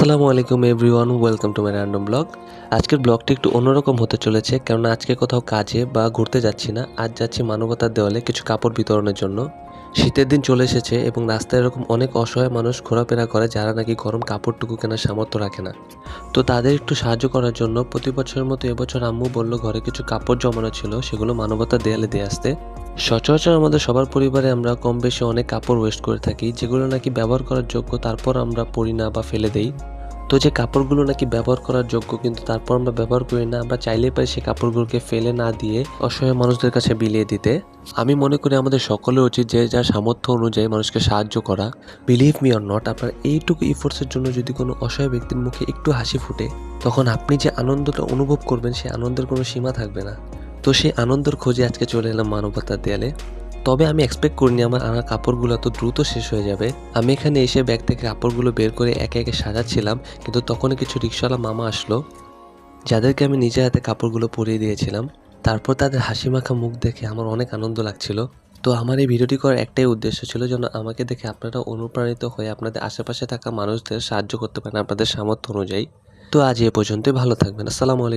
আসসালামু আলাইকুম everyone, welcome to my random blog. আজকের ব্লগটি একটু অন্যরকম হতে চলেছে, কেননা আজকে কোথাও কাজে বা ঘুরতে যাচ্ছি না। আজ যাচ্ছি মানবতার দেওয়ালে কিছু কাপড় বিতরণের জন্য। শীতের দিন চলে এসেছে এবং রাস্তায় এরকম অনেক অসহায় মানুষ ঘোরাফেরা করে যারা নাকি গরম কাপড়টুকু কেনার সামর্থ্য রাখে না। তো তাদের একটু সাহায্য করার জন্য প্রতি বছরের মতো এবছর আম্মু বলল ঘরে কিছু কাপড় জমানো ছিল, সেগুলো মানবতার দেয়ালে দিয়ে আসতে। সচরাচর আমাদের সবার পরিবারে আমরা কম বেশি অনেক কাপড় ওয়েস্ট করে থাকি, যেগুলো নাকি ব্যবহার করার যোগ্য তারপর আমরা পরি না বা ফেলে দেই। তো যে কাপড়গুলো নাকি ব্যবহার করার যোগ্য কিন্তু তারপর আমরা ব্যবহার করি না, আমরা চাইলেই পারি সেই কাপড়গুলোকে ফেলে না দিয়ে অসহায় মানুষদের কাছে বিলিয়ে দিতে। আমি মনে করি আমাদের সকলের উচিত যে যার সামর্থ্য অনুযায়ী মানুষকে সাহায্য করা। বিলিভ মি অর নট, আপনার এইটুকু ইফোর্টসের জন্য যদি কোনো অসহায় ব্যক্তির মুখে একটু হাসি ফুটে, তখন আপনি যে আনন্দটা অনুভব করবেন সেই আনন্দের কোনো সীমা থাকবে না। তো সেই আনন্দের খোঁজে আজকে চলে এলাম মানবতার দেয়ালে। তবে আমি এক্সপেক্ট করিনি আমার আনা কাপড়গুলো এত দ্রুত শেষ হয়ে যাবে। আমি এখানে এসে ব্যাগ থেকে কাপড়গুলো বের করে একে একে সাজাচ্ছিলাম, কিন্তু তখনই কিছু রিক্সাওয়ালা মামা আসলো, যাদেরকে আমি নিজের হাতে কাপড়গুলো পরিয়ে দিয়েছিলাম। তারপর তাদের হাসি মাখা মুখ দেখে আমার অনেক আনন্দ লাগছিল। তো আমার এই ভিডিওটি করার একটাই উদ্দেশ্য ছিল, যেন আমাকে দেখে আপনারা অনুপ্রাণিত হয়ে আপনাদের আশেপাশে থাকা মানুষদের সাহায্য করতে পারেন আপনাদের সামর্থ্য অনুযায়ী। তো আজ এ পর্যন্তই, ভালো থাকবেন। আসসালামু আলাইকুম।